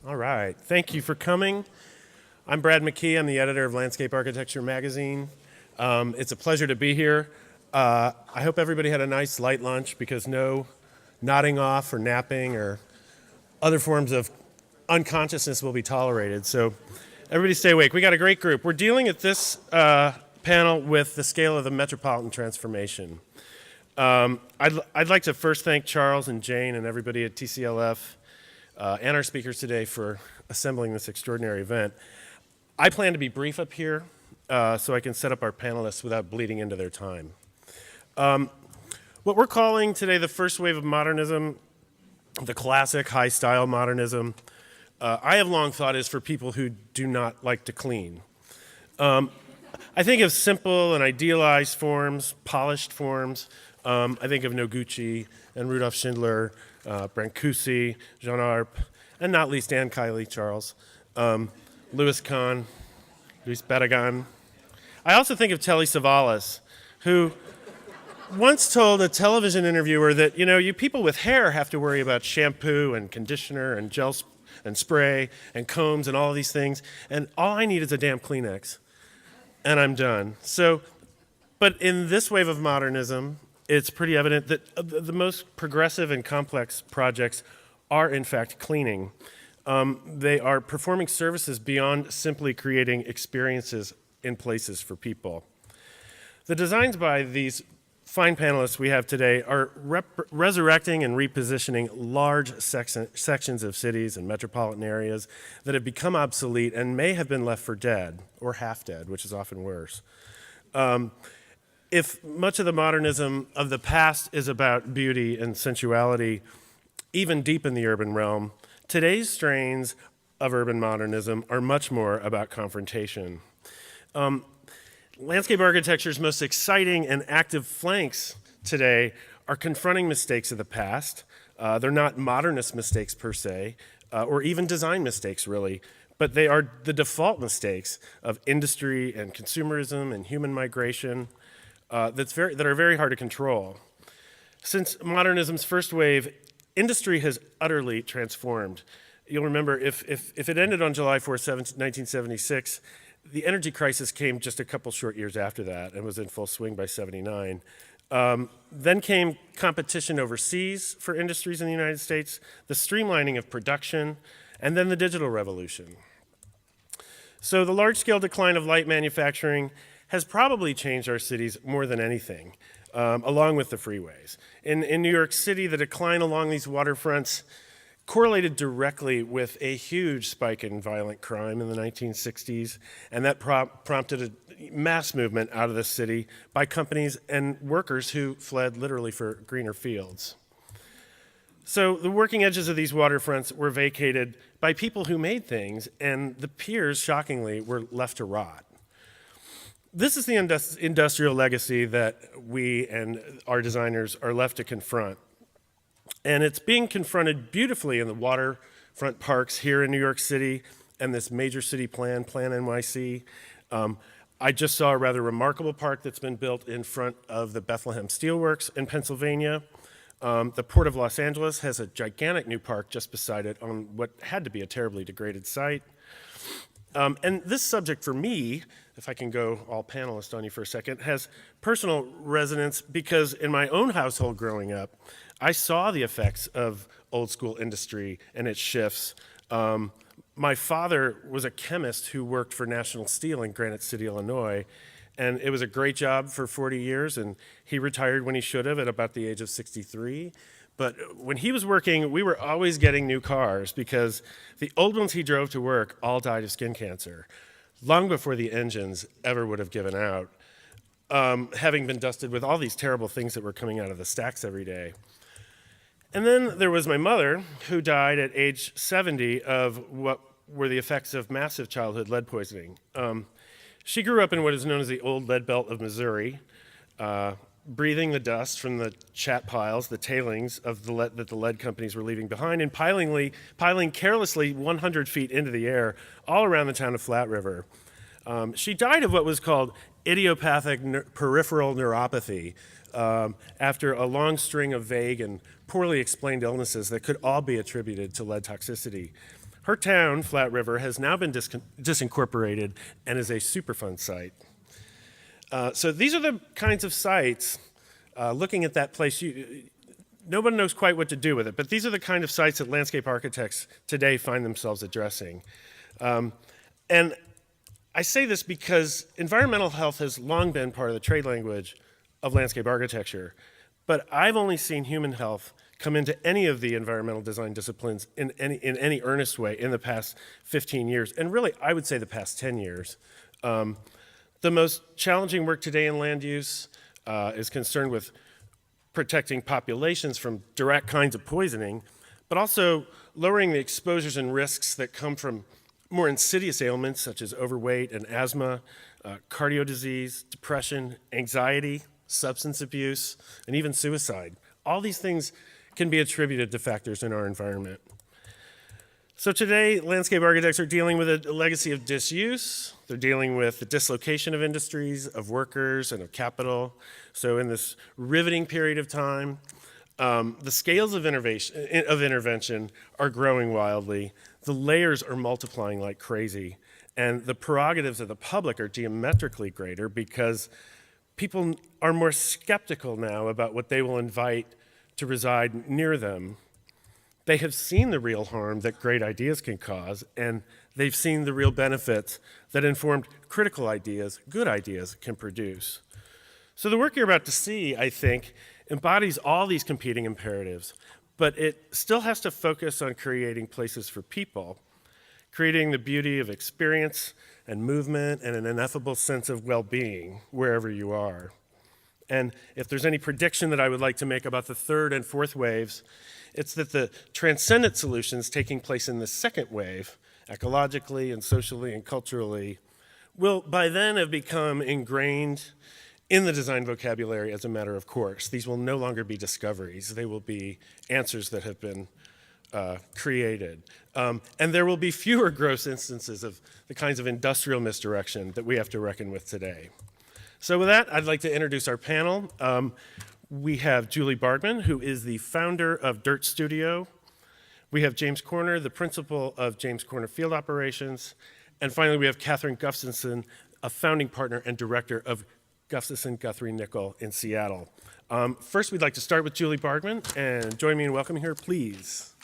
All right. Thank you for coming. I'm Brad McKee. I'm the editor of Landscape Architecture magazine. It's a pleasure to be here. I hope everybody had a nice light lunch because no nodding off or napping or other forms of unconsciousness will be tolerated. So everybody stay awake. We got a great group. We're dealing at this panel with the scale of the Metropolitan transformation. I'd like to first thank Charles and Jane and everybody at TCLF and our speakers today for assembling this extraordinary event. I plan to be brief up here so I can set up our panelists without bleeding into their time. What we're calling today the first wave of modernism, the classic high-style modernism, I have long thought is for people who do not like to clean. I think of simple and idealized forms, polished forms. I think of Noguchi and Rudolf Schindler, Brancusi, Jean Arp, and not least Anne Kiley, Charles, Louis Kahn, Luis Barragan. I also think of Telly Savalas, who once told a television interviewer that, you people with hair have to worry about shampoo and conditioner and gel and spray and combs and all of these things, and all I need is a damn Kleenex, and I'm done. But in this wave of modernism, it's pretty evident that the most progressive and complex projects are, in fact, cleaning. They are performing services beyond simply creating experiences in places for people. The designs by these fine panelists we have today are resurrecting and repositioning large sections of cities and metropolitan areas that have become obsolete and may have been left for dead, or half dead, which is often worse. If much of the modernism of the past is about beauty and sensuality, even deep in the urban realm, today's strains of urban modernism are much more about confrontation. Landscape architecture's most exciting and active flanks today are confronting mistakes of the past. They're not modernist mistakes per se, or even design mistakes really, but they are the default mistakes of industry and consumerism and human migration that are very hard to control. Since modernism's first wave, industry has utterly transformed. You'll remember if it ended on July 4, 1976, the energy crisis came just a couple short years after that and was in full swing by 79. Then came competition overseas for industries in the United States, the streamlining of production, and then the digital revolution. So the large-scale decline of light manufacturing has probably changed our cities more than anything, along with the freeways. In New York City, the decline along these waterfronts correlated directly with a huge spike in violent crime in the 1960s, and that prompted a mass movement out of the city by companies and workers who fled literally for greener fields. So the working edges of these waterfronts were vacated by people who made things, and the piers, shockingly, were left to rot. This is the industrial legacy that we and our designers are left to confront. And it's being confronted beautifully in the waterfront parks here in New York City and this major city plan, Plan NYC. I just saw a rather remarkable park that's been built in front of the Bethlehem Steelworks in Pennsylvania. The Port of Los Angeles has a gigantic new park just beside it on what had to be a terribly degraded site. And this subject for me, if I can go all panelist on you for a second, has personal resonance because in my own household growing up, I saw the effects of old school industry and its shifts. My father was a chemist who worked for National Steel in Granite City, Illinois, and it was a great job for 40 years, and he retired when he should have at about the age of 63. But when he was working, we were always getting new cars because the old ones he drove to work all died of skin cancer, long before the engines ever would have given out, having been dusted with all these terrible things that were coming out of the stacks every day. And then there was my mother, who died at age 70 of what were the effects of massive childhood lead poisoning. She grew up in what is known as the old lead belt of Missouri, breathing the dust from the chat piles, the tailings of the lead that the lead companies were leaving behind, and piling carelessly 100 feet into the air all around the town of Flat River. She died of what was called idiopathic peripheral neuropathy after a long string of vague and poorly explained illnesses that could all be attributed to lead toxicity. Her town, Flat River, has now been disincorporated and is a Superfund site. So these are the kinds of sites, looking at that place, nobody knows quite what to do with it, but these are the kind of sites that landscape architects today find themselves addressing. And I say this because environmental health has long been part of the trade language of landscape architecture, but I've only seen human health come into any of the environmental design disciplines in any earnest way in the past 15 years, and really I would say the past 10 years. The most challenging work today in land use is concerned with protecting populations from direct kinds of poisoning, but also lowering the exposures and risks that come from more insidious ailments such as overweight and asthma, cardio disease, depression, anxiety, substance abuse, and even suicide. All these things can be attributed to factors in our environment. So today, landscape architects are dealing with a legacy of disuse. They're dealing with the dislocation of industries, of workers, and of capital. So in this riveting period of time, the scales of intervention are growing wildly. The layers are multiplying like crazy. And the prerogatives of the public are geometrically greater because people are more skeptical now about what they will invite to reside near them. They have seen the real harm that great ideas can cause, and they've seen the real benefits that informed critical ideas, good ideas, can produce. So the work you're about to see, I think, embodies all these competing imperatives, but it still has to focus on creating places for people, creating the beauty of experience and movement and an ineffable sense of well-being wherever you are. And if there's any prediction that I would like to make about the third and fourth waves, it's that the transcendent solutions taking place in the second wave, ecologically and socially and culturally, will by then have become ingrained in the design vocabulary as a matter of course. These will no longer be discoveries. They will be answers that have been created. And there will be fewer gross instances of the kinds of industrial misdirection that we have to reckon with today. So with that, I'd like to introduce our panel. We have Julie Bardman, who is the founder of Dirt Studio. We have James Corner, the principal of James Corner Field Operations. And finally, we have Catherine Gustafson, a founding partner and director of Gustafson Guthrie Nickel in Seattle. First, we'd like to start with Julie Bardman, and join me in welcoming her, please.